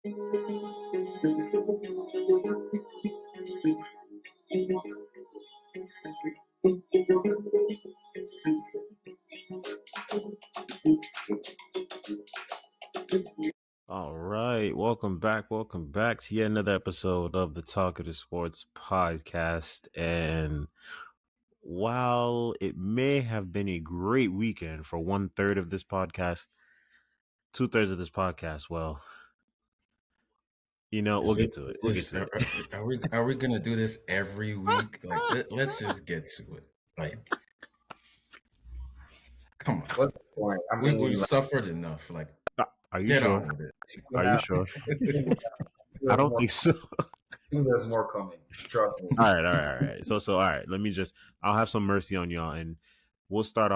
All right, welcome back. Welcome back to yet another episode of the Talkative Sports podcast. And while it may have been a great weekend for 1/3 of this podcast, 2/3 of this podcast, well, we'll get to it. We'll get to it. Are we gonna do this every week? Like, let's just get to it. Like, come on. What's the point? I mean, We've suffered enough. Like, Are you get sure? on with it. Are you sure? I don't think so. I think there's more coming. Trust me. All right. So, all right. I'll have some mercy on y'all, and we'll start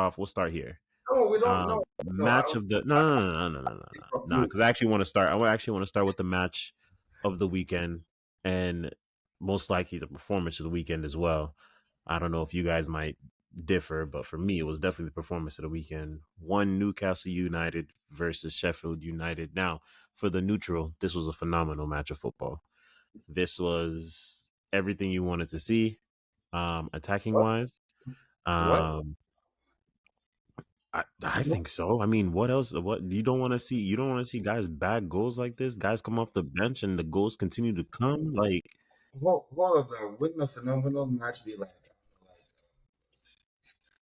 here. No, we don't know. Match of the no. Because I actually want to start. I actually want to start with the match of the weekend, and most likely the performance of the weekend as well. I don't know if you guys might differ, but for me, it was definitely the performance of the weekend. One, Newcastle United versus Sheffield United. Now, for the neutral, this was a phenomenal match of football. This was everything you wanted to see, attacking wise. I think so. I mean, what else? What you don't want to see? You don't want to see guys bag goals like this. Guys come off the bench and the goals continue to come. Like, what of them? Wouldn't a phenomenal match be like a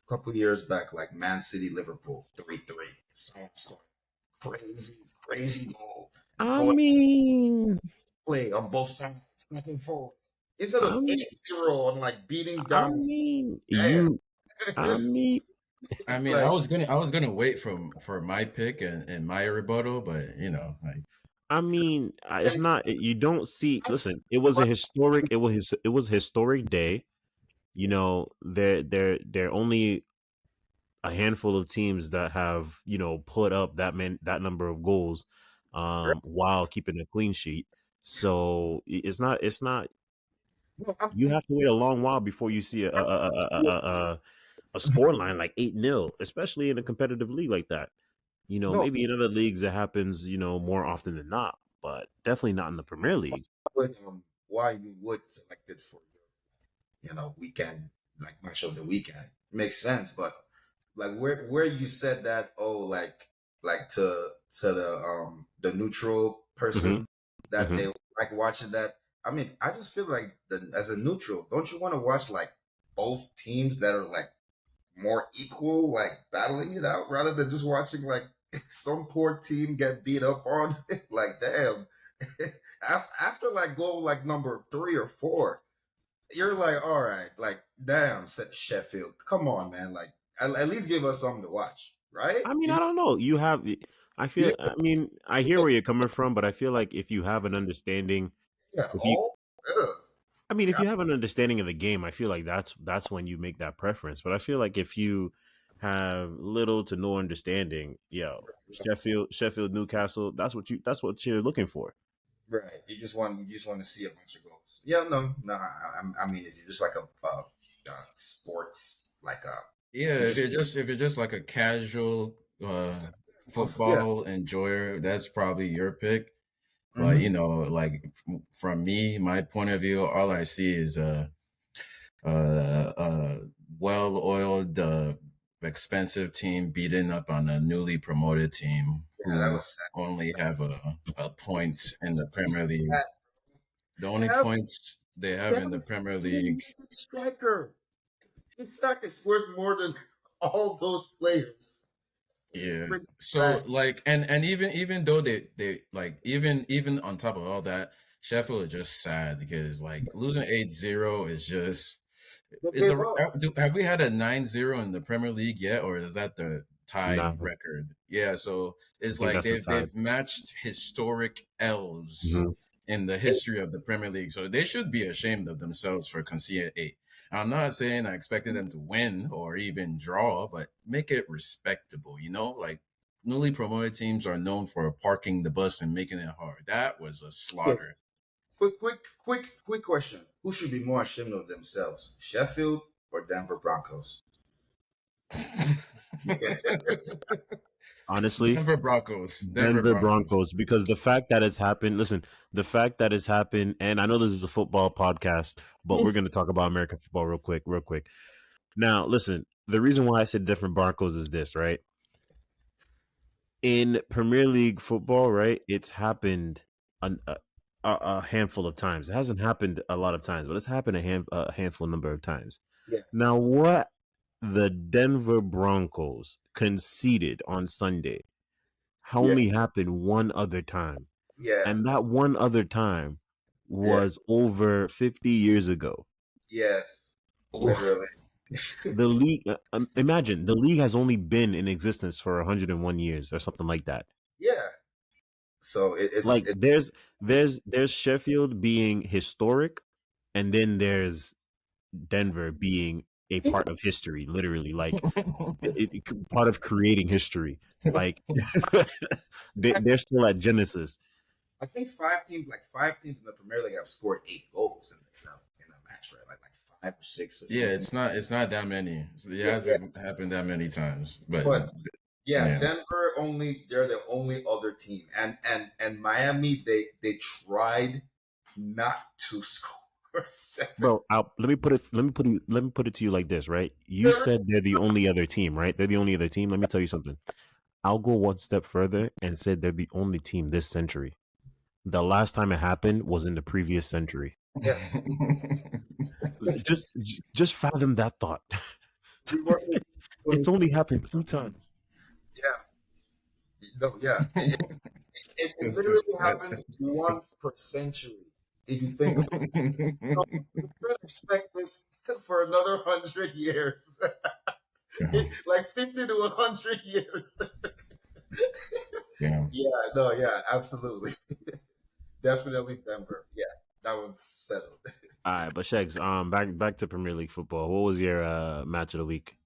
couple years back, like Man City Liverpool 3-3, same score, crazy goal. I mean, play on both sides, back and forth. Instead of 8-0 and like beating down. I mean, I was gonna wait for my pick and my rebuttal, but like. I mean, it's not. You don't see. Listen, it was a historic. It was a historic day. There only a handful of teams that have put up that number of goals, while keeping a clean sheet. So it's not. You have to wait a long while before you see a score line like 8-0, especially in a competitive league like that. Maybe in other leagues it happens, more often than not, but definitely not in the Premier League. Why you would select it for your, weekend, like match of the weekend makes sense, but like where you said that, like to the neutral person that they like watching that. I mean, I just feel like as a neutral, don't you want to watch like both teams that are like more equal, like battling it out, rather than just watching like some poor team get beat up on? Like, damn. After like goal like number 3 or 4, you're like, all right, like, damn, Sheffield, come on, man, like at least give us something to watch, right? I mean, I don't know. I mean, I hear where you're coming from, but I feel like if you have an understanding, if you have an understanding of the game, I feel like that's when you make that preference. But I feel like if you have little to no understanding, Sheffield, Newcastle, that's what you're looking for. Right. You just want to see a bunch of goals. Yeah, no. I mean, if you're just like a sports, like if you're just like a casual football enjoyer, that's probably your pick. But like from me, my point of view, all I see is a well-oiled, expensive team beating up on a newly promoted team who only have a point in the Premier League. The only points they have in the Premier League. Striker. His sack is worth more than all those players. Yeah. So like, and even though they like, even on top of all that, Sheffield is just sad because like losing 8-0 is just. Have we had a 9-0 in the Premier League yet, or is that the tied record? Yeah, so it's like they've matched historic L's in the history of the Premier League, so they should be ashamed of themselves for conceding 8. I'm not saying I expected them to win or even draw, but make it respectable. Like newly promoted teams are known for parking the bus and making it hard. That was a slaughter. Quick question. Who should be more ashamed of themselves, Sheffield or Denver Broncos? honestly, Denver Broncos. Denver Denver Broncos. Broncos, because the fact that it's happened, listen, the fact that it's happened, and I know this is a football podcast, but we're going to talk about American football real quick, real quick. Now, listen, the reason why I said different Broncos is this, right? In Premier League football, right? It's happened a handful of times. It hasn't happened a lot of times, but it's happened a handful number of times. Yeah. Now, what the Denver Broncos conceded on Sunday Yeah. only happened one other time. Yeah. And that one other time Yeah. was over 50 years ago. Yes. Literally. Oof. The league, imagine, the league has only been in existence for 101 years or something like that. Yeah. So Like it's there's Sheffield being historic, and then there's Denver being a part of history, literally, like part of creating history. Like they're still at Genesis. I think five teams in the Premier League have scored 8 goals in a match, right? Like 5 or 6 or Yeah, something. it's not that many. It Yeah, yeah. hasn't happened that many times. But But yeah, yeah. Denver they're the only other team. And Miami, they tried not to score seven. Bro, let me put it to you like this, right? You They're- said they're the only other team, right? They're the only other team. Let me tell you something. I'll go one step further and said they're the only team this century. The last time it happened was in the previous century. Yes. Just fathom that thought. We were It's only happened 2 times. yeah. No, yeah. It It's literally just happens once per century. If you think about it. So we could expect this for another 100 years. Like 50 to 100 years. yeah. Yeah, absolutely. Definitely Denver. Yeah, that one's settled. All right, but Shegs, back to Premier League football. What was your match of the week?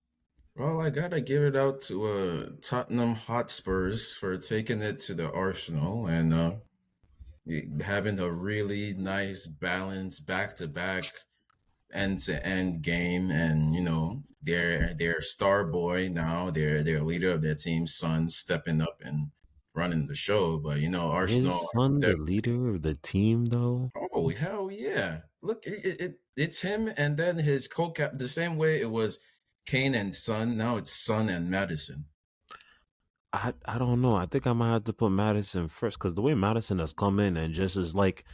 Well, I gotta give it out to Tottenham Hotspurs for taking it to the Arsenal and having a really nice balance back to back end to end game, and their star boy now, their leader of their team, son, stepping up and running the show. But His Arsenal. son, the leader of the team, though. Oh hell yeah! Look, it's him, and then his co-cap. The same way it was Kane and Son. Now it's Son and Madison. I don't know. I think I might have to put Madison first because the way Madison has come in and just is like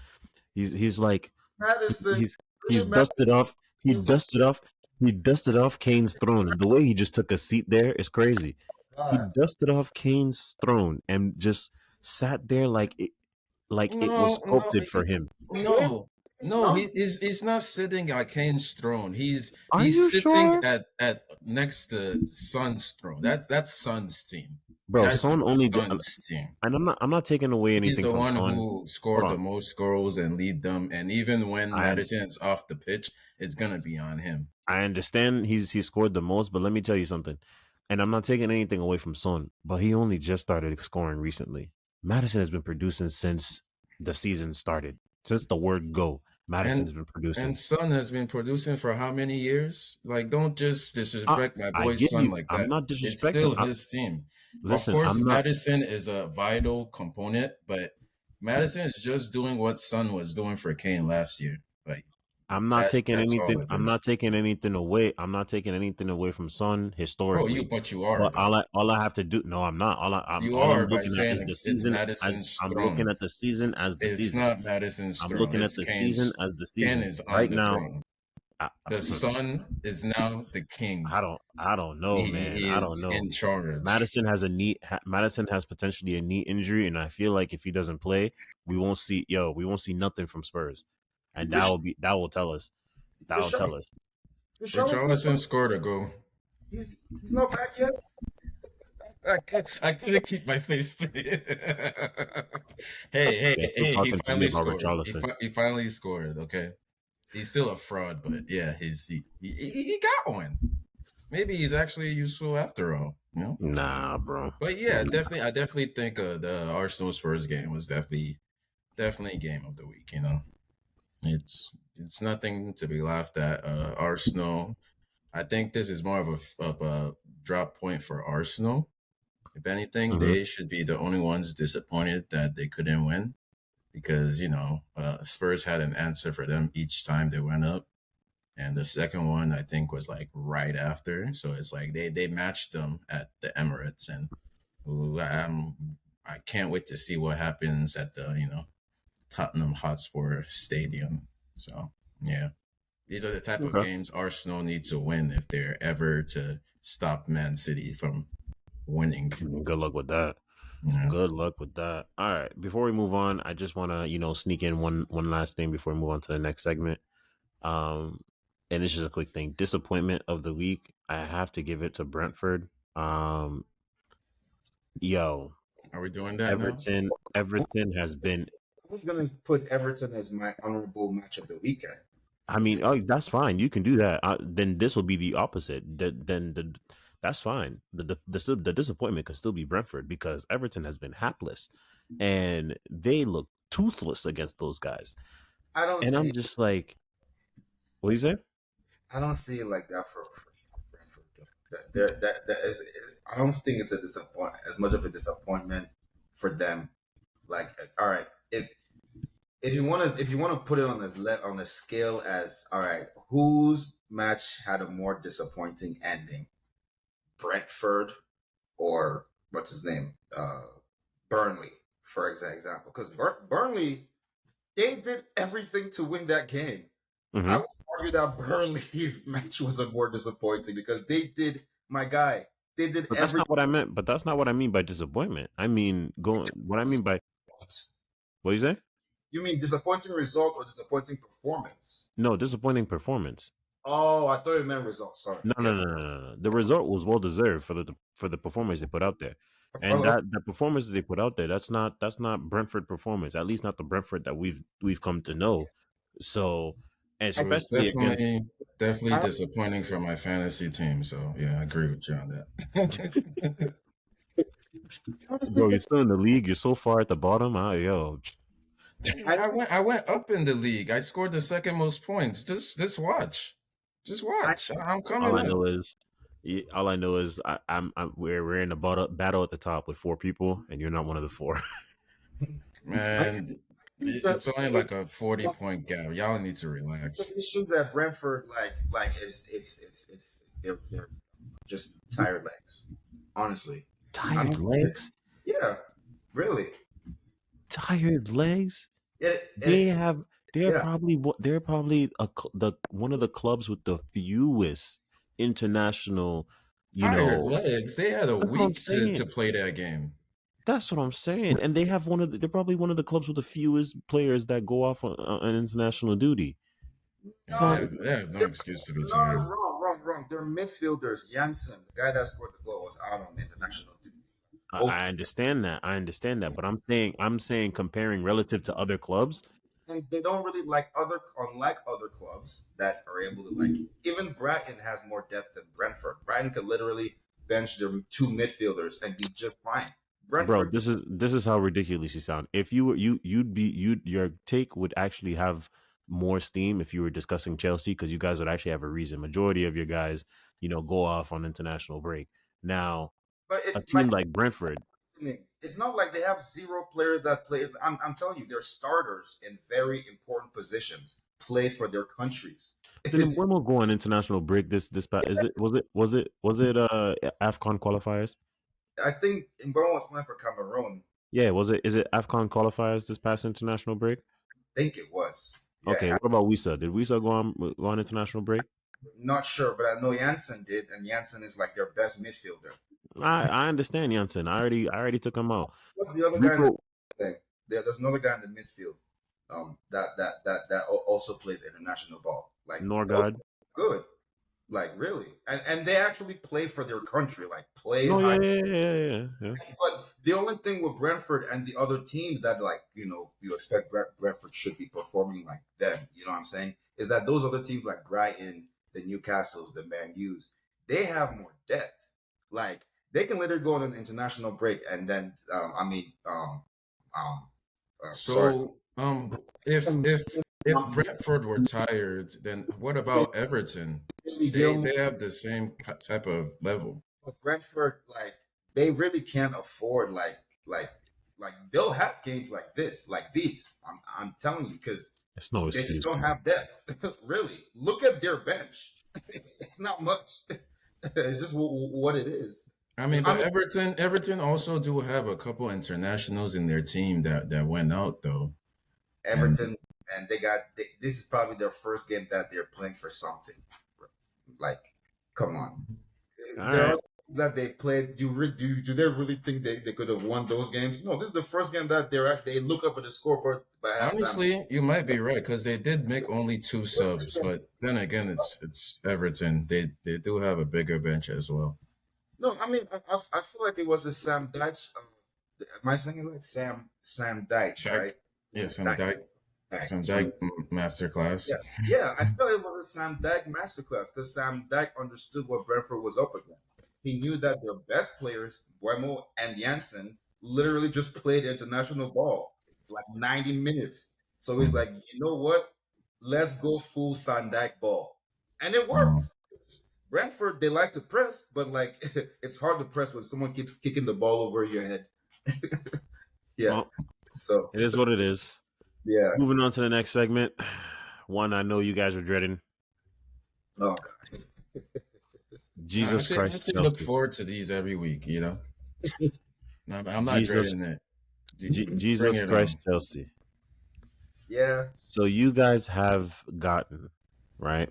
he's like Madison, he's dusted off. He dusted off Kane's throne, and the way he just took a seat there is crazy. He dusted off Kane's throne and just sat there like it was sculpted for him. No, he's not sitting at Kane's throne. Are He's you sitting sure? at next to Son's throne. That's Son's team. Bro, That's Son only did, Son's team. and I'm not taking away He's anything the from one Son. who Hold scored the on. most goals and lead them. And even when I Madison is off the pitch, it's gonna be on him. I understand he scored the most, but let me tell you something. And I'm not taking anything away from Son, but he only just started scoring recently. Madison has been producing since the season started. Since the word go, Madison has been producing. And Son has been producing for how many years? Like, don't just disrespect my I boy's get son you. like I'm that. not disrespecting. It's still his team. Listen, of course, I'm not. Madison is a vital component, but Madison is just doing what Son was doing for Kane last year. Like, I'm not taking that's anything. all it I'm is. not taking anything away. I'm not taking anything away from Son historically. You are. But all I have to do. No, I'm not. You All are I'm by looking at saying is the it's season. Madison's I'm throne. looking at the season as the It's season. not Madison's I'm throne. looking It's at the Kane's, season as the Kane season. is on Right the now, throne. The son is now the king. I don't know, man. He I don't is know. in charge. Madison has Madison has potentially a knee injury, and I feel like if he doesn't play, we won't see nothing from Spurs, and that will tell us. That will tell us. Richarlison scored a goal. He's not back yet. I couldn't keep my face straight. hey, They're still he talking to me finally about scored. Richarlison. He finally scored. Okay, he's still a fraud, but yeah, he got one. Maybe he's actually useful after all. Nah, bro. But yeah, I definitely think the Arsenal Spurs game was definitely game of the week. It's nothing to be laughed at. Arsenal. I think this is more of a drop point for Arsenal. If anything, they should be the only ones disappointed that they couldn't win because Spurs had an answer for them each time they went up, and the second one I think was like right after. So it's like they matched them at the Emirates, and ooh, I can't wait to see what happens at the Tottenham Hotspur Stadium. So yeah, these are the type of Okay. games Arsenal need to win if they're ever to stop Man City from winning. Good luck with that. Yeah. Good luck with that. All right. Before we move on, I just want to, sneak in one last thing before we move on to the next segment. And it's just a quick thing. Disappointment of the week. I have to give it to Brentford. Yo, Are we doing that now? Everton has been. I was gonna put Everton as my honorable match of the weekend. I mean, oh, that's fine. You can do that. Then this will be the opposite. That's fine. The disappointment could still be Brentford because Everton has been hapless, and they look toothless against those guys. I don't And see. I'm just like, what do you say? I don't see it like that for Brentford. That is. I don't think it's a disappointment as much of a disappointment for them. Like, all right, if you want to put it on a scale as all right, whose match had a more disappointing ending, Brentford or what's his name, Burnley, for example, because Burnley, they did everything to win that game. I would argue that Burnley's match was a more disappointing because they did, my guy, they did But that's not what I meant. But that's not what I mean by disappointment. I mean what I mean by what do you say? You mean disappointing result or disappointing performance? No, disappointing performance. Oh, I thought you meant result. Sorry. No. The result was well deserved for the performance they put out there, and that performance that they put out there, that's not Brentford performance. At least not the Brentford that we've come to know. So, It was especially against definitely disappointing for my fantasy team. So yeah, I agree with you on that. bro, you're still in the league. You're so far at the bottom. Yo, I went up in the league. I scored the second most points. Just watch. Just watch. I'm coming all up. I know is we're in a battle at the top with 4 people, and you're not one of the 4. Man, it's only like a 40-point gap. Y'all need to relax. The issue that Brentford like they're just tired legs. Honestly, Tired legs. Yeah, really. Tired legs. They're probably one of the clubs with the fewest international. Tired legs. They had a week to play that game. That's what I'm saying, and they have they're probably one of the clubs with the fewest players that go off on international duty. They have no excuse to be tired. Wrong. They're midfielders. Janssen, the guy that scored the goal, was out on international duty. I understand that, but I'm saying comparing relative to other clubs, and they don't really unlike other clubs that are able to even Brighton has more depth than Brentford. Brighton could literally bench their 2 midfielders and be just fine. Brentford, bro, this is how ridiculous you sound. If your take would actually have more steam if you were discussing Chelsea, because you guys would actually have a reason. Majority of your guys, go off on international break. Now, a team like Brentford, it's not like they have 0 players that play. I'm telling you, they're starters in very important positions, play for their countries. Then when we'll go on international break this was it AFCON qualifiers? I think Mbon was playing for Cameroon. Yeah, is it AFCON qualifiers this past international break? I think it was. Yeah. Okay, what about Wisa? Did Wisa go on international break? Not sure, but I know Janssen did, and Janssen is like their best midfielder. I understand Janssen. I already took him out. What's the other guy? There's another guy in the midfield. That also plays international ball. Like Norgard. Good. Like really, and they actually play for their country. Like play. Yeah. But the only thing with Brentford and the other teams that you expect Brentford should be performing like them. You know what I'm saying? Is that those other teams like Brighton, the Newcastles, the Man U's, they have more depth. Like they can literally go on an international break and then if Brentford were tired, then what about Everton? They have the same type of level. Brentford, they really can't afford like they'll have games like this, like these. I'm telling you, because It's no they just excuse. don't have depth. Really, look at their bench. It's not much. It's just what it is. I mean, I but mean, Everton also do have a couple internationals in their team that went out though, and Everton, and this is probably their first game that they're playing for something. Like, come on. All There are right. that they've played. Do they really think they could have won those games? No, this is the first game that they look up at the scoreboard by halftime. honestly, you might be right because they did make only two subs, but then again, it's Everton. They do have a bigger bench as well. No, I mean I feel like it was a Sam Dyche. Am I saying it right? Sam Dyche, Dyke, right? Is yeah, it Dyche? some Dyche. Dyke masterclass. Yeah, yeah. I felt it was a Sam Dyke masterclass because Sam Dyke understood what Brentford was up against. He knew that their best players, Buemo and Janssen, literally just played international ball like 90 minutes. So he's like, you know what? Let's go full Sam Dyke ball, and it worked. Brentford, they like to press, but like it's hard to press when someone keeps kicking the ball over your head. Yeah. Well, So it is what it is. yeah. Moving on to the next segment. One I know you guys are dreading. Oh god. Jesus I Christ, actually look Chelsea. forward to these every week. You know, I'm not Jesus, dreading it. Bring Jesus it Christ, on. Chelsea. Yeah. So you guys have gotten right.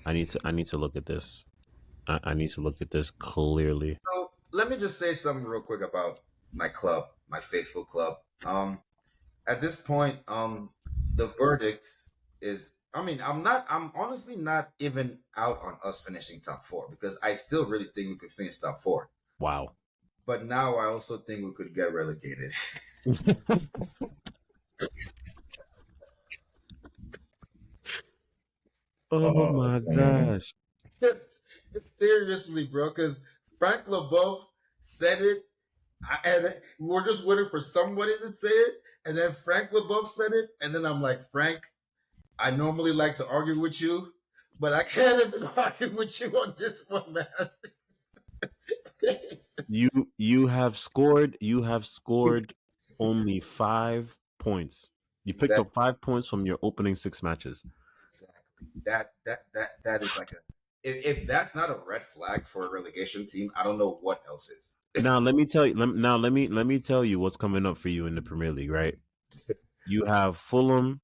I need to look at this. I need to look at this clearly. So let me just say something real quick about my club, my faithful club. At this point, the verdict is. I mean, I'm honestly not even out on us finishing top four because I still really think we could finish top four. Wow. But now I also think we could get relegated. Oh Oh my man. gosh. Seriously, bro, because Frank LeBeau said it, and we were just waiting for somebody to say it, and then Frank LeBeau said it, and then I'm like, Frank, I normally like to argue with you, but I can't even argue with you on this one, man. You have scored only 5 points. You picked Exactly. up 5 points from your opening 6 matches. Exactly. That is like a if that's not a red flag for a relegation team, I don't know what else Now is. let me tell you. Let me tell you what's coming up for you in the Premier League. Right? You have Fulham,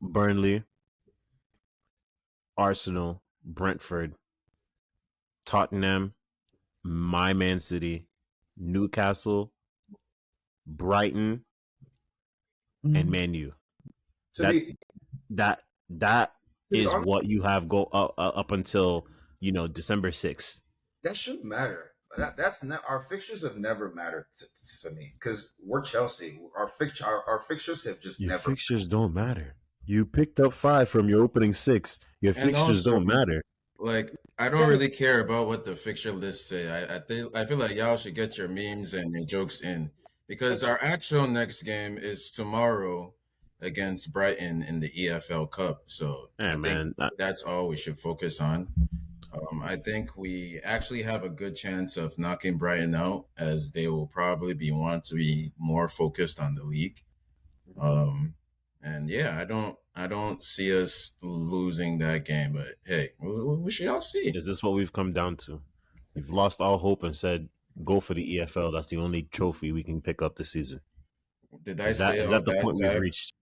Burnley, Arsenal, Brentford, Tottenham, my Man City, Newcastle, Brighton, and Mm. Man U. to That be that that to be is honest, what you have go up until December 6th. that shouldn't matter. Our fixtures have never mattered to me because we're Chelsea. Our fixtures have just Your never. fixtures don't matter. You picked up 5 from your opening 6. Your And fixtures also, don't matter. like, I don't Then really care about what the fixture list say. I feel like y'all should get your memes and your jokes in because ex- our actual next game is tomorrow against Brighton in the EFL Cup. So Hey I think man, that's all we should focus on. I think we actually have a good chance of knocking Brighton out, as they will probably want to be more focused on the league. Um, and yeah, I don't see us losing that game. But hey, we should all see. is this what we've come down to? You've lost all hope and said go for the EFL. That's the only trophy we can pick up this season. Did I say Is all that the that, point we've Zach? reached?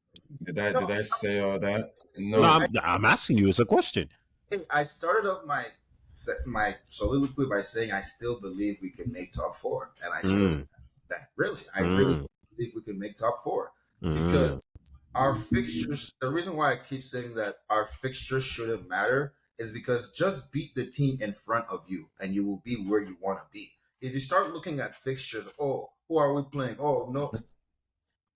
no, Did I say all that? No, hey, No. I'm asking you. It's a question. I started off my soliloquy by saying I still believe we can make top four, and I still Mm, stand with that. Really, I really mm, believe we can make top four mm. because our fixtures. The reason why I keep saying that our fixtures shouldn't matter is because just beat the team in front of you, and you will be where you want to be. If you start looking at fixtures, oh, who are we playing? Oh no,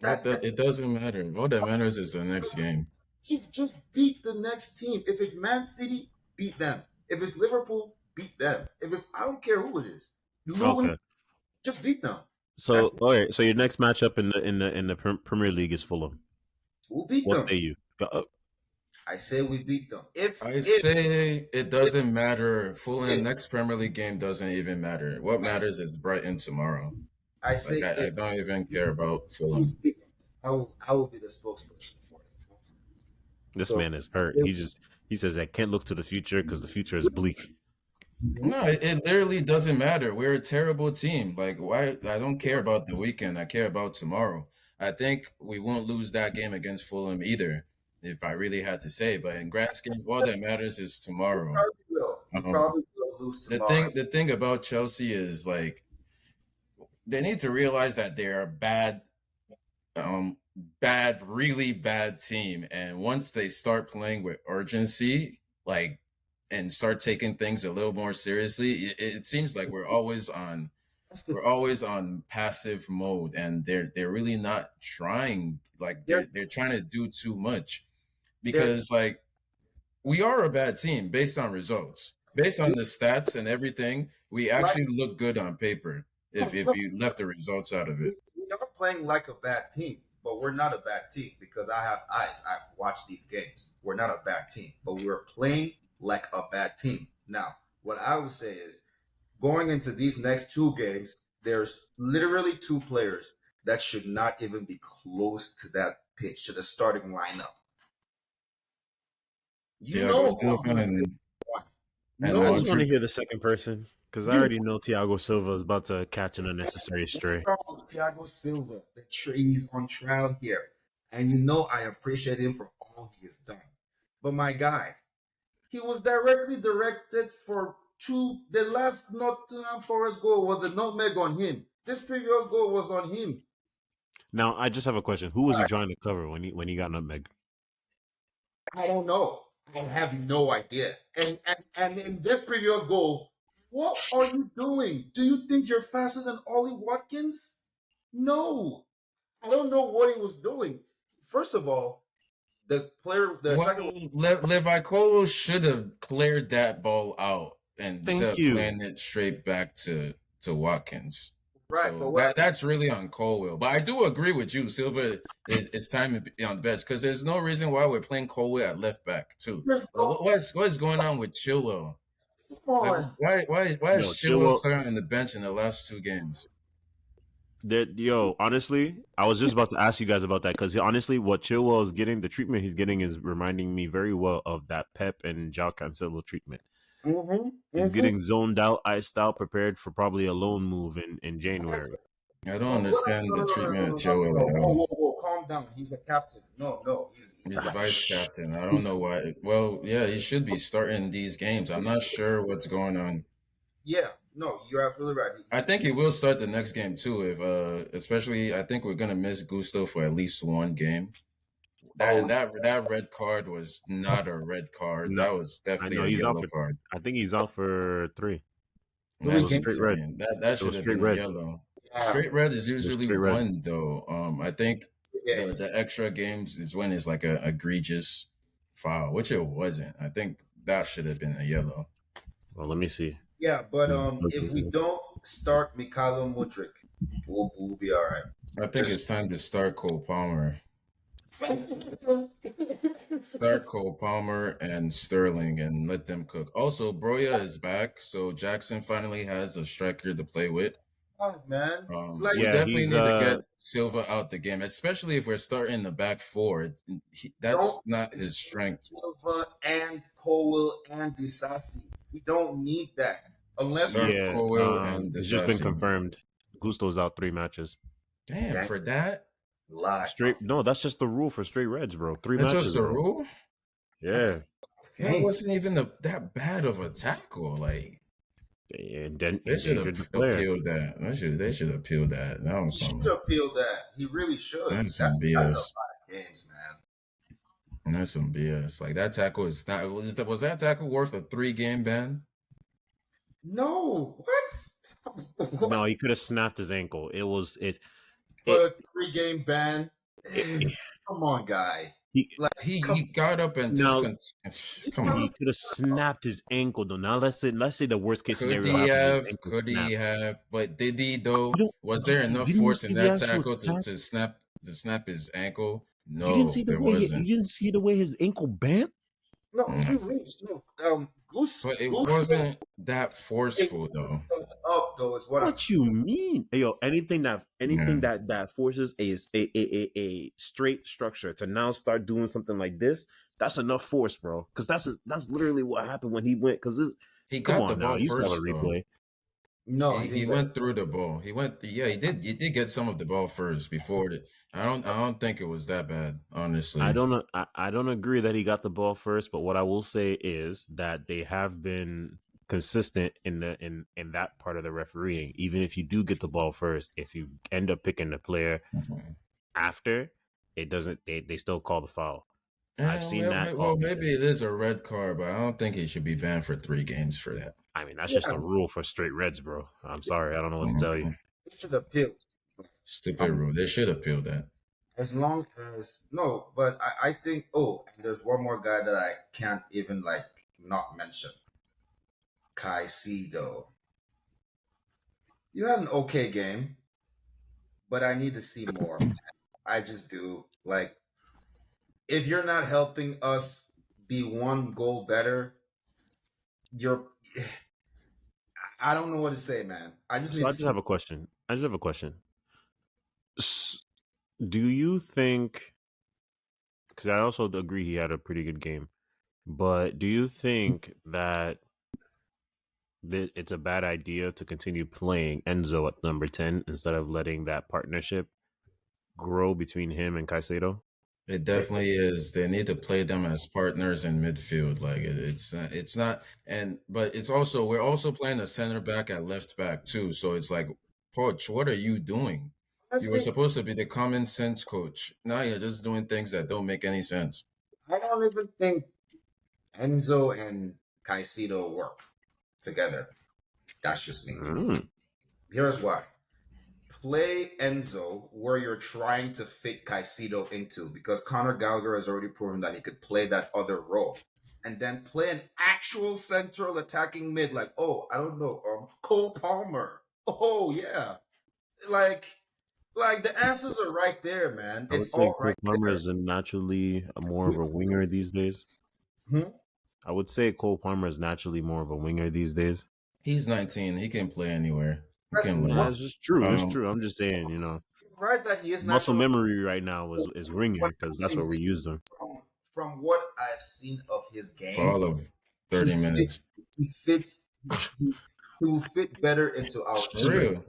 that It doesn't matter. All that matters is the next game. he's just beat the next team. If it's Man City, beat them. If it's Liverpool, beat them. If it's I don't care who it is, Luton, Okay. just beat them. So That's all right. So your next matchup in the Premier League is Fulham. We'll beat What them. say you? I say we beat them. I say it doesn't matter. Fulham if next Premier League game doesn't even matter. What I, s- matters is Brighton tomorrow. I Like say I if don't even care about you Fulham. speak, I will be the spokesperson for it. This So man is hurt. if, He says I can't look to the future because the future is bleak. No, it literally doesn't matter. We're a terrible team. Like why I don't care about the weekend. I care about tomorrow. I think we won't lose that game against Fulham either, if I really had to say. But in grand scheme, all that matters is we tomorrow. probably will. We Um, probably will lose the tomorrow. thing about Chelsea is like they need to realize that they're a really bad team. And once they start playing with urgency, like, and start taking things a little more seriously, it seems like That's the we're always on passive mode, and they're really not trying. Like they're they're trying to do too much they're because like we are a bad team based on results, based on the stats and everything. We like actually look good on paper if look, you left the results out of it. we are playing like a bad team, but we're not a bad team because I have eyes. I've watched these games. We're not a bad team, but we're playing like a bad team. Now, what I would say is going into these next two games, there's literally two players that should not even be close to that pitch, to the starting lineup. You Thiago know who Silva I'm saying. You and know I who just want to Andrew. hear the second person because I you already know Thiago Silva is about to catch an unnecessary let's stray. start with Thiago Silva. The he's on trial here. And you know I appreciate him for all he has done. But my guy, he was directly directed for two. The last Nottingham Forest goal was a nutmeg on him. This previous goal was on him. Now I just have a question: who was he trying to cover when he got nutmeg? I don't know. I have no idea. And in this previous goal, what are you doing? Do you think you're faster than Ollie Watkins? No. I don't know what he was doing. First of all, the Well, attacker was Levi Cole should have cleared that ball out and instead Thank of you. playing it straight back to Watkins. right, but So that's really on Colwell. But I do agree with you. Silva is it's time to be on the bench because there's no reason why we're playing Colwell at left back too. What's going on with Chilwell? come Like, on. why is Yo, Chilwell Chilwell. starting on the bench in the last two games? Honestly, I was just about to ask you guys about that because honestly, what Chilwell is getting, the treatment he's getting, is reminding me very well of that Pep and João Cancelo treatment. Mm-hmm. He's Mm-hmm. getting zoned out, iced out, prepared for probably a loan move in January. I don't No, understand no, the no, no, treatment of no, no, no, Chilwell no. at Whoa, all. whoa, whoa. Calm down. He's a captain. No, no. He's the vice captain. I don't He's know why. Well, yeah, he should be starting these games. I'm not sure what's going on. yeah. No, you're absolutely right. I think he will start the next game too. If especially, I think we're gonna miss Gusto for at least one game. Oh, That red card was not a red card. No, That was I definitely know a he's out yellow for. card. I think he's out for 3. It three was games. straight That's red. insane. That It should was have straight been a red. yellow. Yeah. Straight red is It was usually straight red. one though. I think the Games. extra games is when it's like a egregious foul, which it wasn't. I think that should have been a yellow. Well, let me see. Yeah, but if we Okay. don't start Mikhailo Mudrik, we'll be all right. I think Just it's time to start Cole Palmer. Start Cole Palmer and Sterling and let them cook. Also, Broya is back, so Jackson finally has a striker to play with. oh, man. Like We Yeah, definitely he's need to get Silva out the game, especially if we're starting the back four. don't That's not his start strength. Silva and Cowell and Disasi. We don't need that unless we're Start yeah. Colwell and It's just been Disasi. confirmed. Gusto's out 3 matches. Damn, that for that? lie. Straight. No, that's just the rule for straight reds, bro. 3 That's just matches, the bro. rule? That's Yeah. That okay. wasn't even that bad of a tackle. Like, And they should have endangered the player. appealed that. They should appeal that. That was He should some appeal that. He really should. that's some That's a BS. lot of games, man. That's some BS. Like that tackle is not was that tackle worth a 3-game ban? No, what? No, he could have snapped his ankle. It was it. But It. a 3-game ban. it Come on, guy. he, Like, He got up and just now come on. he could have snapped his ankle though. Now let's say the worst case Could scenario he happened. His have? ankle Could he snapped. have? But did he though? You don't. Was there enough Didn't you force in see the that actual tackle tackle? to snap his ankle? No, there wasn't. you didn't see the way his ankle bent. No, he reached. No, But it Goose wasn't that it forceful though. stepped up though. Is what I'm What you saying. mean? Hey, yo, anything Yeah. that forces a straight structure to now start doing something like this, that's enough force, bro. Because that's literally what happened when he went. Because He come got the on now, ball you still have a first though. replay. No, he He didn't get. went through the ball. He went. Yeah, he did get some of the ball first before the. I don't think it was that bad, honestly. I don't agree that he got the ball first, but what I will say is that they have been consistent in that part of the refereeing. Even if you do get the ball first, if you end up picking the player Mhm. after, it doesn't they still call the foul. I've seen that Well, called maybe it consistently. is a red card, but I don't think he should be banned for 3 games for that. I mean, that's just Yeah, a rule for straight reds, bro. I'm sorry, I don't know what to tell you. Mhm. he should appeal. Stupid rule. They should appeal that. As long as no, but I think. Oh, and there's one more guy that I can't even like not mention. Caicedo. You had an okay game, but I need to see more. Man. I just do. Like, if you're not helping us be one goal better, you're. I don't know what to say, man. I just So need I to just see. have a question. Do you think? Because I also agree he had a pretty good game, but do you think that it's a bad idea to continue playing Enzo at number 10 instead of letting that partnership grow between him and Caicedo? It It's definitely is. They need to play them as partners in midfield. Like it's not, and but it's also we're also playing a center back at left back too. So it's like, coach, what are you doing? You were honestly, supposed to be the common sense coach. Now you're just doing things that don't make any sense. I don't even think Enzo and Caicedo work together. That's just me. Mm. Here's why. Play Enzo where you're trying to fit Caicedo into because Conor Gallagher has already proven that he could play that other role. And then play an actual central attacking mid, like, oh, I don't know, Cole Palmer. Oh yeah. Like like the answers are right there, man. I It's would say all Cole right Palmer there. is naturally more of a winger these days. Hmm? I would say Cole Palmer is naturally more of a winger these days. He's 19. He can play anywhere. He That's can what learn. That's just true. It's Um, true. I'm just saying, right that he is muscle naturally memory right now is winger but because that's what we used him. from what I've seen of his for game, all of he 30 fits minutes. he fits he will fit better into our For team. real.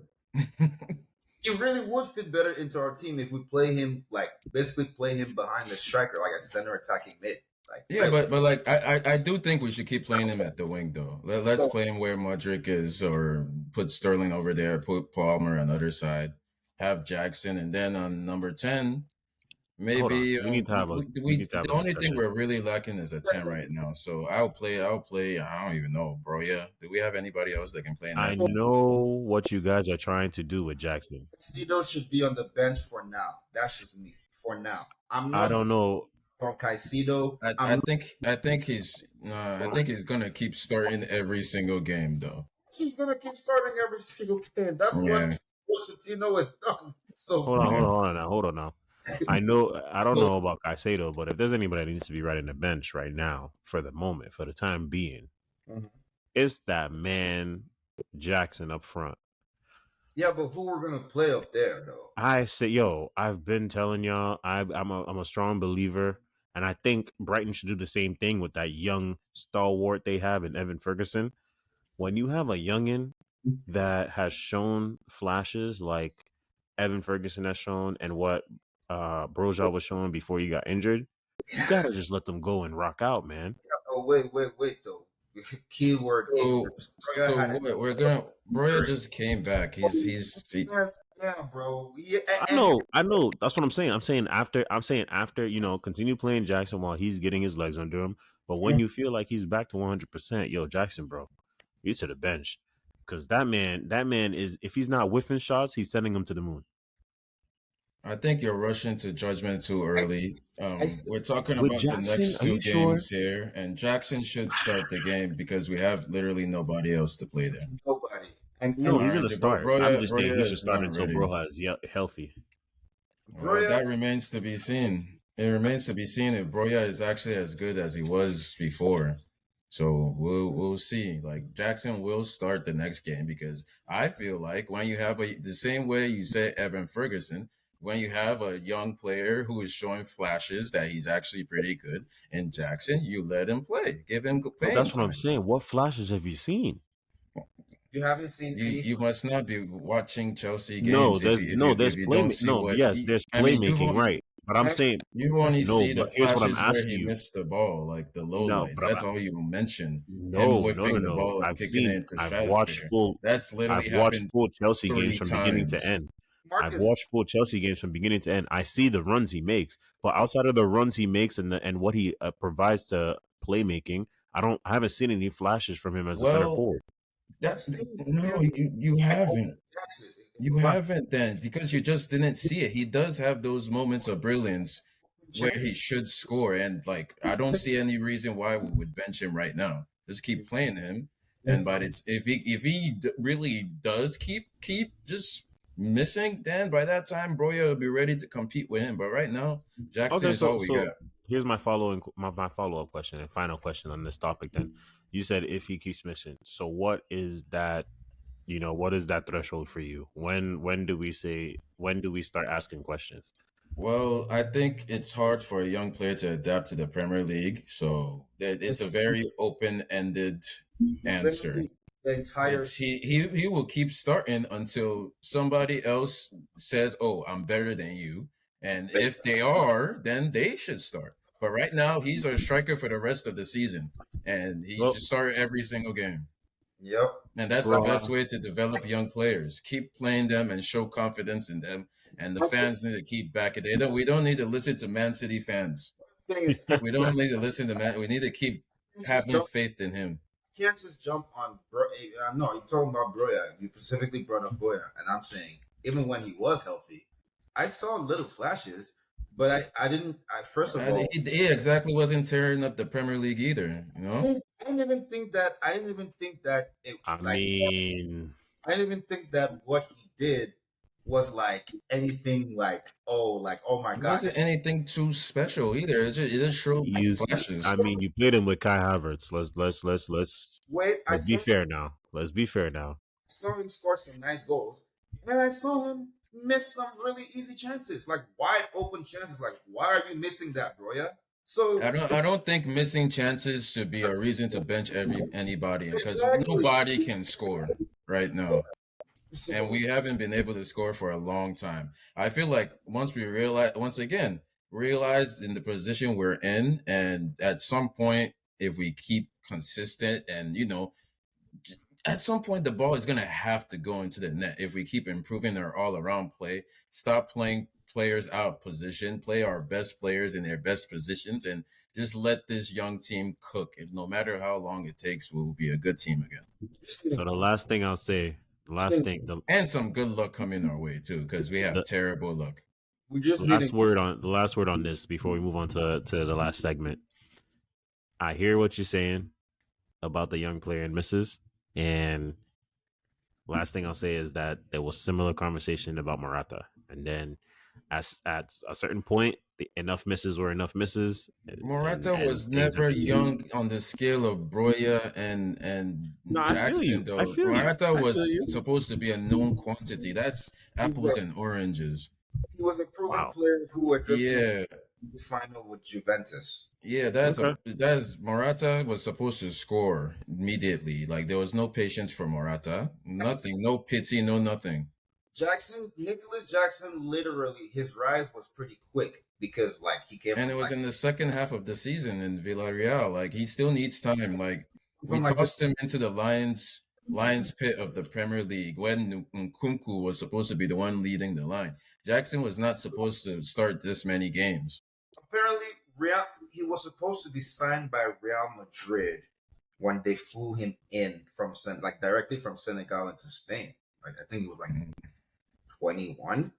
He really would fit better into our team if we play him like basically play him behind the striker, like a center attacking mid. Like Yeah, really. but like I do think we should keep playing him at the wing though. Let's So play him where Modric is, or put Sterling over there, put Palmer on the other side, have Jackson, and then on number 10, Hold on. maybe We need to have the a only thing discussion. we're really lacking is a 10 right now. So I'll play. I don't even know, bro. Yeah, do we have anybody else that can play in I that spot? know what you guys are trying to do with Jackson. Cito should be on the bench for now. That's just me. For now. I'm I not don't know. from Caicedo. I I'm not think I think he's gonna keep starting every single game though. she's gonna keep starting every single game. That's what Yeah. Pochettino has done so Hold on, far. hold Yeah. on, hold on now. Hold on now. I don't know about Caicedo, but if there's anybody that needs to be right in the bench right now for the moment, for the time being, Mhm. it's that man Jackson up front. Yeah, but who we're gonna play up there though? I say, yo, I've been telling y'all, I'm a strong believer, and I think Brighton should do the same thing with that young stalwart they have in Evan Ferguson. When you have a youngin that has shown flashes like Evan Ferguson has shown and what Broja was showing before he got injured, you gotta just let them go and rock out, man. Oh wait though. Keyword So injuries. Broya had what we're gonna Broya just came back. yeah, yeah, bro. Yeah, I know. That's what I'm saying. I'm saying after, continue playing Jackson while he's getting his legs under him. But when and you feel like he's back to 100%, yo, Jackson, bro, you to the bench. Because that man is, if he's not whiffing shots, he's sending them to the moon. I think you're rushing to judgment too early. I still We're talking With about the Jackson, next are two you sure? games here, and Jackson should start the game because we have literally nobody else to play there. nobody. No, And he's All gonna right, bro, start. I'm just saying he Broya should is start not until ready. Broja is healthy. Well, Broya that remains to be seen. It remains to be seen if Broya is actually as good as he was before. So we'll see. Like Jackson will start the next game because I feel like when you have the same way you say Evan Ferguson, when you have a young player who is showing flashes that he's actually pretty good in Jackson, you let him play, give him But playing that's what I'm time. saying. What flashes have you seen? You haven't seen any. You must not be watching Chelsea No, games if there's you if no, you there's if you don't see no, what yes, he. there's I mean, playmaking, right? But I'm Yes, saying you only no. see the But here's what I'm flashes where asking he you. missed the ball, like the No, lowlights. but That's all you mention. Him no, no, no, whiffing the no. ball and kicking it into stratosphere. That's I've literally watched happened full Chelsea games three from beginning to times. end. I've Marcus. watched full Chelsea games from beginning to end. I see the runs he makes, but outside of the runs he makes and what he provides to playmaking, I haven't seen any flashes from him as a center Well, forward. I've that seen no, him you like open haven't. chances. You haven't then because you just didn't see it. He does have those moments of brilliance Open where he chances. should score, and like I don't see any reason why we would bench him right now. Just keep playing him, and but it's if he really does keep just missing, then by that time Broya will be ready to compete with him. But right now, Jackson Okay, is all we so got. here's my follow up question and final question on this topic. Then you said if he keeps missing, so what is that? What is that threshold for you? When do we start asking questions? Well, I think it's hard for a young player to adapt to the Premier League, so it's a It's, very open-ended it's answer. literally the entire It's he will keep starting until somebody else says, "Oh, I'm better than you," and if they are, then they should start. But right now, he's our striker for the rest of the season, and he Well, should start every single game. Yep. And that's the for best way to develop young players. Keep playing them and show confidence in them. And the fans need to keep backing. They don't. We don't need to listen to Man City fans. Thing is, We don't need to listen to Man. We need to keep can't just having jump. faith in him. Can't just jump on bro. No, you're talking about Broya. You specifically brought up Broya, and I'm saying even when he was healthy, I saw little flashes, but I didn't. I first of And all, he exactly wasn't tearing up the Premier League either. You know. I didn't even think that. I didn't even think that it I like. mean, I didn't even think that what he did was like anything like oh my It god, wasn't this anything too special either. It just showed you flashes. I mean you played him with Kai Havertz. wait. Let's be fair now. Let's be fair now. Saw him score some nice goals, and then I saw him miss some really easy chances, like wide open chances. Like, why are you missing that, Broya? So I don't think missing chances should be a reason to bench anybody because exactly. nobody can score right now. And So we haven't been able to score for a long time. I feel like once again, realize in the position we're in, and at some point, if we keep consistent and at some point the ball is gonna have to go into the net if we keep improving our all around play. Stop playing players out of position, play our best players in their best positions, and just let this young team cook. And no matter how long it takes, we'll be a good team again. So the last thing I'll say, the last thing, And some good luck coming our way too, because we have the terrible luck. we just need to the last word on this before we move on to the last segment. I hear what you're saying about the young player and misses, and last thing I'll say is that there was similar conversation about Morata, and then at a certain point, enough misses were enough misses, Morata and was things have never to change. young on the scale of Broya and No, I feel Jackson, you. I though. feel you. Morata I feel was you. supposed to be a known quantity. That's he apples and oranges. was a proven Wow. player who had just been Yeah, in the final with Juventus. yeah. Okay. That's Morata was supposed to score immediately. Like there was no patience for Morata. Jackson, Nothing. No pity. No nothing. Nicholas Jackson, literally his rise was pretty quick because like he came And it from was like in the second half of the season in Villarreal. Like he still needs time. Like we from like the tossed him into the Lions pit of the Premier League when Nkunku was supposed to be the one leading the line. Jackson was not supposed to start this many games. apparently Real he was supposed to be signed by Real Madrid when they flew him in from like directly from Senegal into Spain. Like I think he was like Mhm. 21,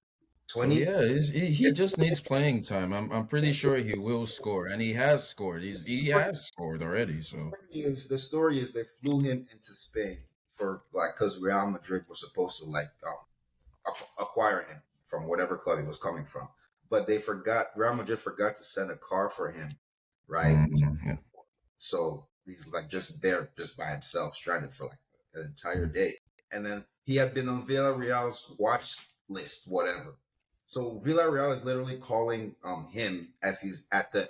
So 20. yeah, he just needs playing time. I'm pretty sure he will score, and he has scored. He has scored already. So The story is they flew him into Spain for like because Real Madrid was supposed to like acquire him from whatever club he was coming from. but Real Madrid forgot to send a car for him, right? Mm-hmm. So he's like just there, just by himself, stranded for like an entire day. And then he had been on Villarreal's watch list, whatever. So Villarreal is literally calling him as he's at the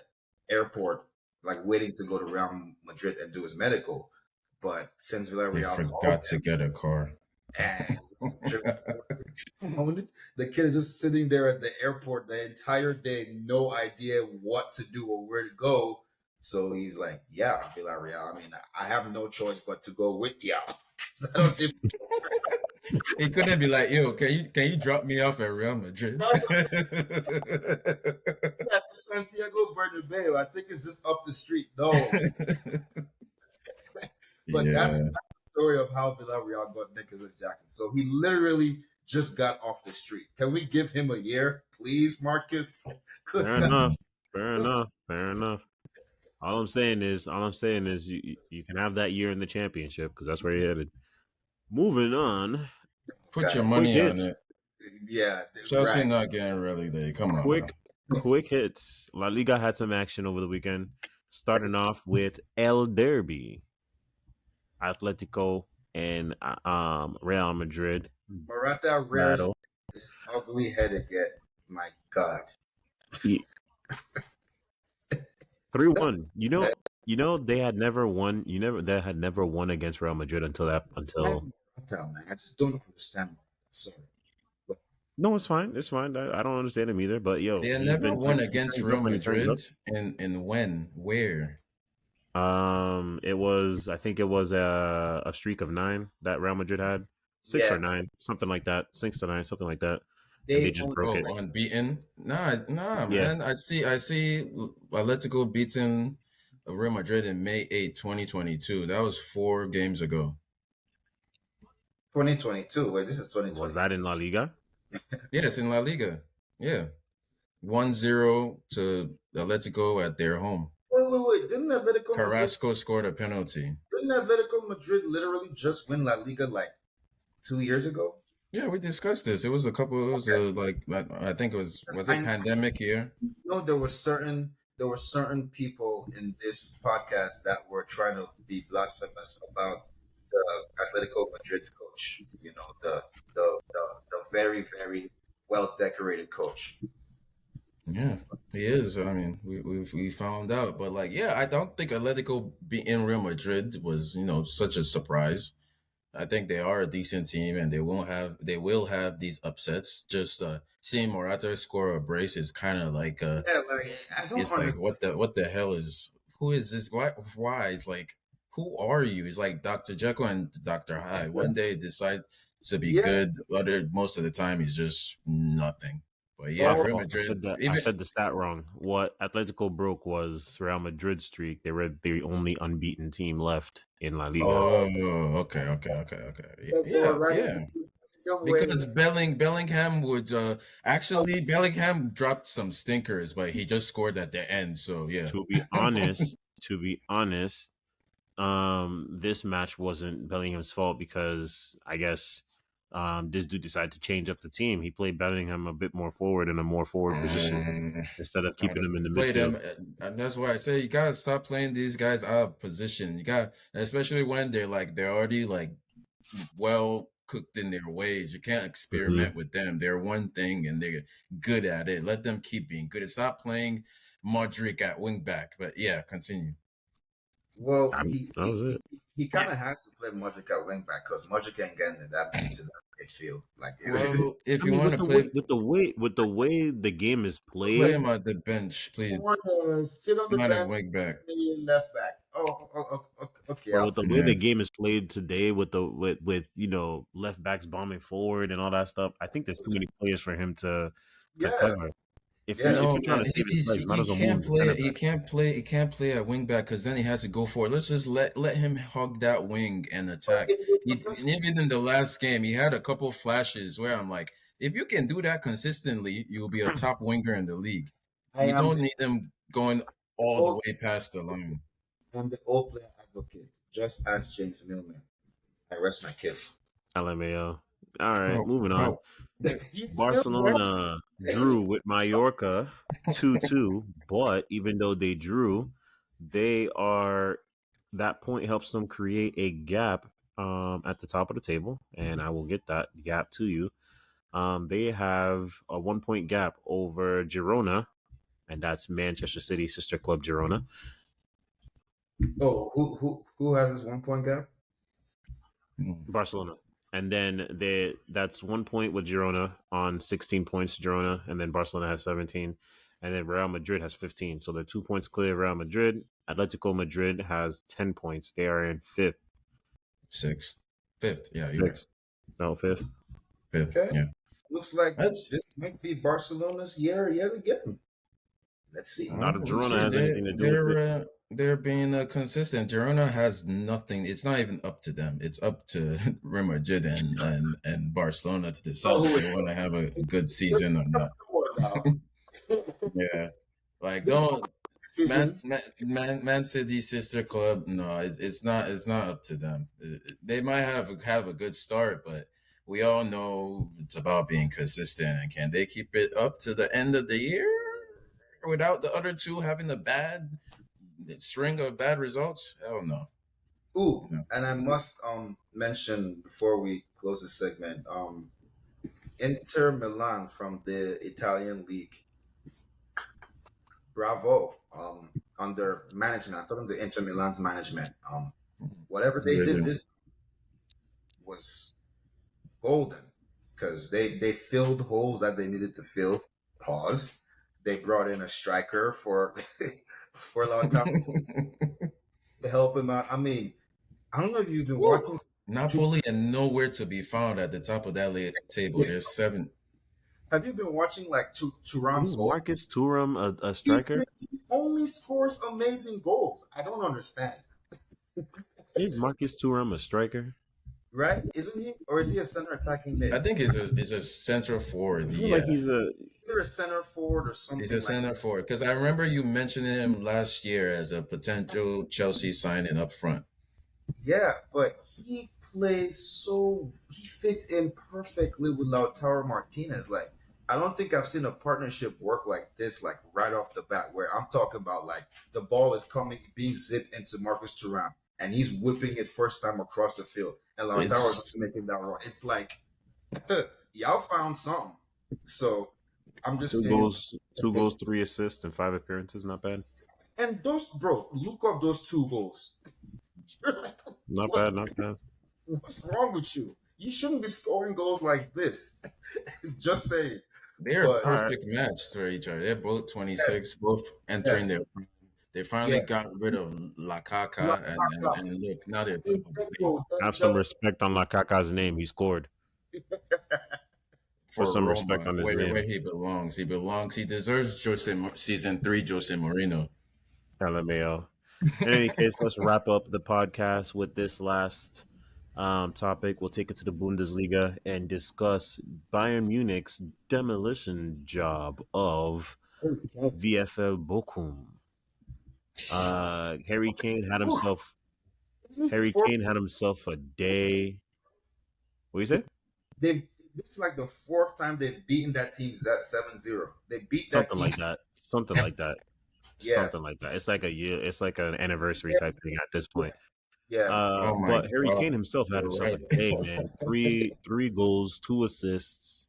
airport, like waiting to go to Real Madrid and do his medical. But since He Villarreal called forgot to him get a car. and the kid is just sitting there at the airport the entire day, no idea what to do or where to go. So he's like, "Yeah, Villarreal. I mean, I have no choice but to go with y'all. 'Cause I don't see He couldn't be like, "Yo, can you drop me off at Real Madrid?" at Santiago Bernabeu. I think it's just up the street. No, but that's Yeah. the story of how Villarreal got Nicholas Jackson. So he literally just got off the street. Can we give him a year, please, Marcus? Good Fair God. enough. Fair enough. Fair enough. All I'm saying is, you can have that year in the championship because that's where you're headed. Moving on, Put your God. quick money on hits, it. Yeah, Chelsea right. not getting relegated. Come on, bro. quick, quick hits. La Liga had some action over the weekend. Starting off with El Derby, Atletico and Real Madrid Morata rears battle. his ugly head again. My God. 3-1. They had never won. They had never won against Real Madrid until. Morata, man. I just don't understand Morata. Sorry. But No, it's fine. It's fine. I don't understand him either. But yo, They had never won he against turns Real up when he turns up. Madrid. And when? Where? It was, I think it was a streak of 9 that Real Madrid had, 6 yeah, or 9, something like that, 6 to 9, something like that, and they they just only broke Oh, it. unbeaten? Nah, Yeah, man. I see Atletico beating Real Madrid in May 8, 2022. That was 4 games ago. 2022. Wait, this is was 2020. that in La Liga? Yes, in La Liga. Yeah. 1-0 to Atletico at their home. Wait. Carrasco scored a penalty. Didn't Atletico Madrid literally just win La Liga like 2 years ago? Yeah, we discussed this. It was like I think Because was it pandemic year? know there were certain people in this podcast that were trying to be blasphemous about the Atletico Madrid's coach. You know, the very very well decorated coach. Yeah, he is. I mean, we found out, but like, yeah, I don't think Atletico beating Real Madrid was such a surprise. I think they are a decent team, and they will have these upsets. Just seeing Morata score a brace is kind of like Yeah, like I don't it's like understand. what the hell is who is this? Why? It's like who are you? It's like Dr. Jekyll and Dr. Hyde. One day decide to be Yeah, good, other most of the time he's just nothing. But yeah, My well, Real fault. Madrid I even. said the stat wrong. What Atletico broke was Real Madrid's streak. They were the only unbeaten team left in La Liga. Oh, oh, okay. because they were Yeah, riding yeah. young Because waves. Bellingham would actually Bellingham dropped some stinkers, but he just scored at the end. So yeah. To be honest, to be honest, this match wasn't Bellingham's fault because I guess this dude decided to change up the team. He played Bellingham a bit more forward in a more forward position Um, instead of keeping him in the Play midfield. them, and that's why I say you gotta stop playing these guys out of position. You got, especially when they're already like well cooked in their ways. You can't Hmm. experiment with them. They're one thing and they're good at it. Let them keep being good. Stop playing Modric at wing back. But yeah, continue. Well, That was it. he kind of has to play Modric at wing back because Modric ain't getting into that midfield. Like it, Well, if I you mean, want to play, with the way the game is play played, him at the bench, you please. want to sit on the Not at bench, wing back. maybe left back. Okay, but I'll with the play. way Yeah. the game is played today, with left backs bombing forward and all that stuff, I think there's too many players for him to Yeah, cover. yeah. If No, you're trying man, to save his legs, might he as well move him can't to center play. back. He can't play at wing back because then he has to go forward. Let's just let him hug that wing and But attack. it was And consistent. even in the last game, he had a couple flashes where I'm like, if you can do that consistently, you'll be a top winger in the league. I You am don't the need him going all the old, way past the line. I'm the old player advocate. Just ask James Milner. I rest my case. LMAO. All right, moving on. Wow. You still Barcelona drew with Mallorca 2-2, but even though they drew, they are that point helps them create a gap at the top of the table, and I will get that gap to you. They have a 1 point gap over Girona, and that's Manchester City sister club Girona. Oh, who has this 1 point gap? Barcelona. And then that's 1 point with Girona on 16 points, Girona, and then Barcelona has 17. And then Real Madrid has 15. So they're 2 points clear of Real Madrid. Atletico Madrid has 10 points. They are in fifth. Sixth. Fifth. Yeah, you're right. Sixth. No, fifth. Fifth. Okay. Yeah. Looks like That's this might be Barcelona's year yet again. Let's see. Not if we'll Girona see. has anything to do with it. They're being consistent. Girona has nothing. It's not even up to them. It's up to Real Madrid and Barcelona to decide Oh, if they want to have a good season or not. Yeah, like don't Man City sister club. No, it's not up to them. They might have a good start, but we all know it's about being consistent. And can they keep it up to the end of the year without the other two having a bad string of bad results? Hell no. Ooh, No. and I must mention before we close the segment, Inter Milan from the Italian league. Bravo. Under management. I'm talking to Inter Milan's management. Whatever they did this was golden because they filled holes that they needed to fill. Pause. They brought in a striker for for a long time to help him out. I mean, I don't know if you've been watching. Napoli and nowhere to be found at the top of that table. There's 7. Have you been watching like Thuram's goals? Marcus Thuram, a striker? He only scores amazing goals. I don't understand. Is Marcus Thuram a striker? Right? Isn't he? Or is he a center attacking mid? I think he's a central forward. I feel like he's either a center forward or something. He's a center forward because I remember you mentioning him last year as a potential Chelsea signing up front. Yeah, but he fits in perfectly with Lautaro Martinez. Like, I don't think I've seen a partnership work like this, like right off the bat, where I'm talking about like the ball is being zipped into Marcus Thuram, and he's whipping it first time across the field, and Lautaro is making that run. It's like y'all found something. So I'm just saying, 2 goals, 3 assists, and 5 appearances. Not bad. And look up those 2 goals. Not bad. What's wrong with you? You shouldn't be scoring goals like this. Just saying. They're a perfect match for each other. They're both 26, both entering their. They finally got rid of La Caca, and look, now they're. Have some respect on La Caca's name. He scored. For some Roma, respect on his name. Where he belongs. He deserves season 3 Jose Mourinho. LMAO. In any case, let's wrap up the podcast with this last topic. We'll take it to the Bundesliga and discuss Bayern Munich's demolition job of VfL Bochum. Harry Kane had himself a day. What do you say? This is like the 4th time they've beaten that team 7-0. They beat that Something team. Something like that. Yeah. Something like that. It's like a year. It's like an anniversary type thing at this point. Yeah. But Harry Kane himself had himself a day, man. Three goals, 2 assists.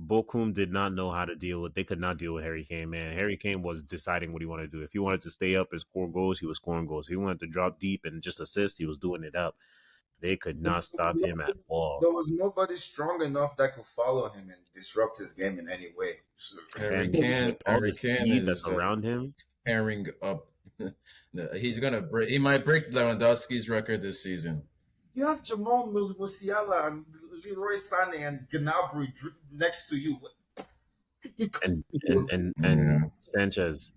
Bochum did not know how to deal with. They could not deal with Harry Kane, man. Harry Kane was deciding what he wanted to do. If he wanted to stay up and score goals, he was scoring goals. If he wanted to drop deep and just assist, he was doing it up. They could not stop him at all. There was nobody strong enough that could follow him and disrupt his game in any way. Harry Kane that's around him. Pairing up. He's gonna break. He might break Lewandowski's record this season. You have Jamal Musiala and Leroy Sané and Gnabry next to you, and Sanchez.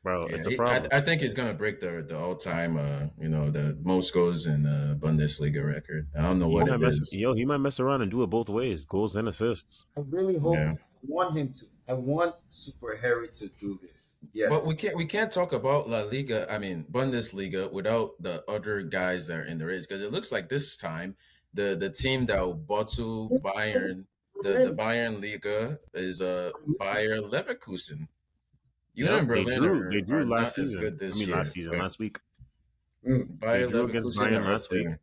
Bro, it's a problem. I think he's gonna break the all-time, the most goals in the Bundesliga record. I don't know what it is. He might mess around and do it both ways, goals and assists. I really hope. I want him to. I want Super Harry to do this. Yes, but we can't talk about La Liga. I mean Bundesliga without the other guys that are in the race because it looks like this time the team that will bottle Bayern, the Bayern Liga is Bayer Leverkusen. Yep, Union Berlin they are drew last not as season. good this year. Yeah. Last week. They Bayer drew against Leverkusen Bayern are up last week. there.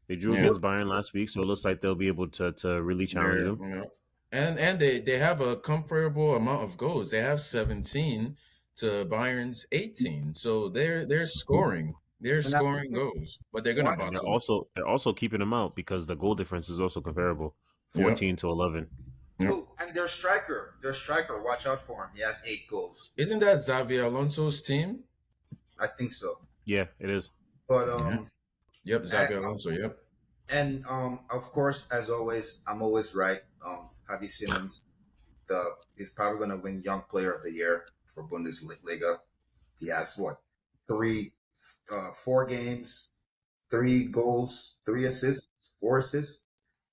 They drew Yeah. against Bayern last week, so it looks like they'll be able to really challenge They're, them. you know, and they have a comparable amount of goals. They have 17 to Bayern's 18. So they're scoring. They're And I scoring goals, but they're gonna watch. And bottle. they're also keeping them out because the goal difference is also comparable, Yep. 14-11. Yep. Oh, and their striker, watch out for him. He has 8 goals. Isn't that Xavier Alonso's team? I think so. Yeah, it is. But Yeah. Yep, Xavier Alonso. Yep. and of course, as always, I'm always right. Javi Simmons, he's probably gonna win Young Player of the Year for Bundesliga. He has what, 4 games, 3 goals, 3 assists, 4 assists,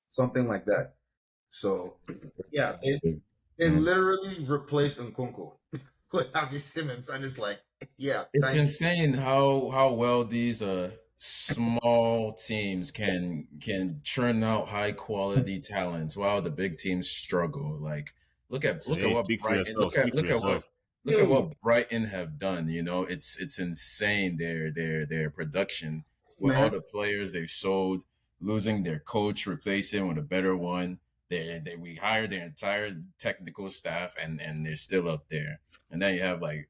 something like that. So yeah, they literally replaced Nkunku with Javi Simmons, and it's like, yeah, It's insane how well these small teams can churn out high quality talents while the big teams struggle. Like look at Hey, what speak for Brighton yourself. Speak for yourself. look at what Brighton have done. You know, it's insane their production with all man. the players they've sold, losing their coach, replacing with a better one. We hired their entire technical staff and they're still up there. And then you have like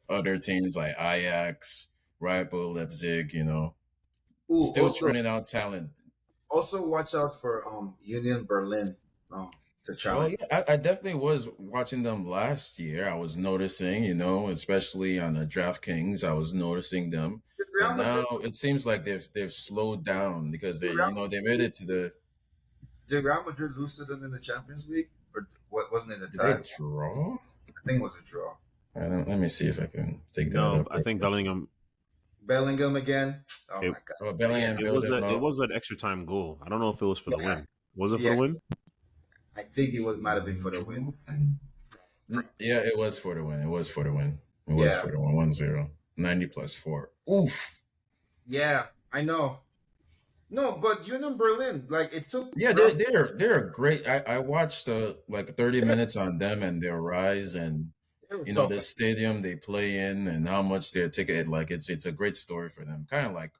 other teams like Ajax, Red Bull Leipzig, Ooh, still turning out talent. also watch out for Union Berlin to Oh challenge. yeah, I definitely was watching them last year. I was noticing, especially on the DraftKings, I was noticing them. Did But Real now Madrid, it seems like they've slowed down because did Real, they made it to the. did Real Madrid lose to them in the Champions League, or what? Wasn't it the Did they tie? draw? I think it was a draw. Let me see if I can take that No, up. I think Bellingham. Bellingham again. Oh It, my god. Oh, Bellingham bailed them it out. was an extra time goal. I don't know if it was for the Yeah, win. Was it for yeah. the win? I think it might have been for the win. Yeah, it was for the win. It was for the win. It was Yeah, for the win. 1-0. 90 plus 4. Oof. yeah. I know. No, but Union Berlin, like it took. Yeah, Real, they're great. I watched like 30 minutes on them and their rise and they were tough. the stadium they play in and how much their ticket like it's a great story for them. Kind of like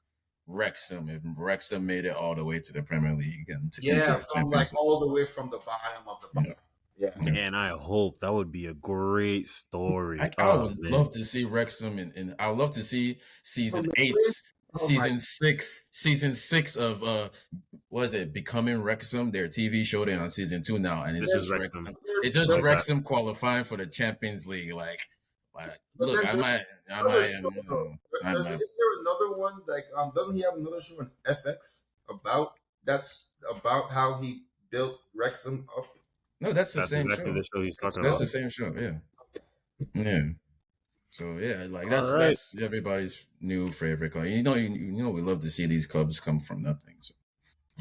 Wrexham. If Wrexham made it all the way to the Premier League and into Yeah, the from like Champions all the way from the bottom of the League. bottom. Yeah. And I hope that would be a great story. I would love to see Wrexham and I would love to see season 8, Oh my. season 6 of was it Becoming Wrexham, their TV show. They're on season 2 now, and it's This is just Wrexham. Wrexham. It's just Like that. Wrexham qualifying for the Champions League. Like look, I might. Is there another one like doesn't he have another show on FX that's about how he built Wrexham up? No, that's the That's same exactly show. the show he's talking That's about. the same show. Yeah, yeah. So yeah, like All right. that's everybody's new favorite club. You know, we love to see these clubs come from nothing. So.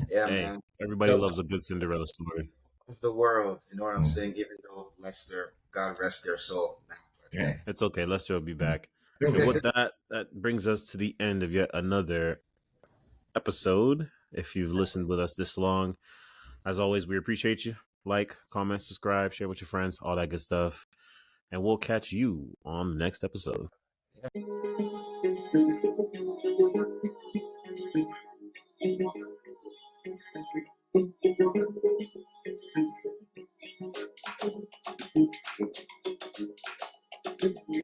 Yeah, Hey, man. everybody loves a good Cinderella story. Of the world, you know what I'm saying? Even though Leicester, God rest their soul. Yeah. It's okay. Lester will be back. So with that brings us to the end of yet another episode. If you've listened with us this long, as always, we appreciate you. Like, comment, subscribe, share with your friends, all that good stuff. And we'll catch you on the next episode. Yeah.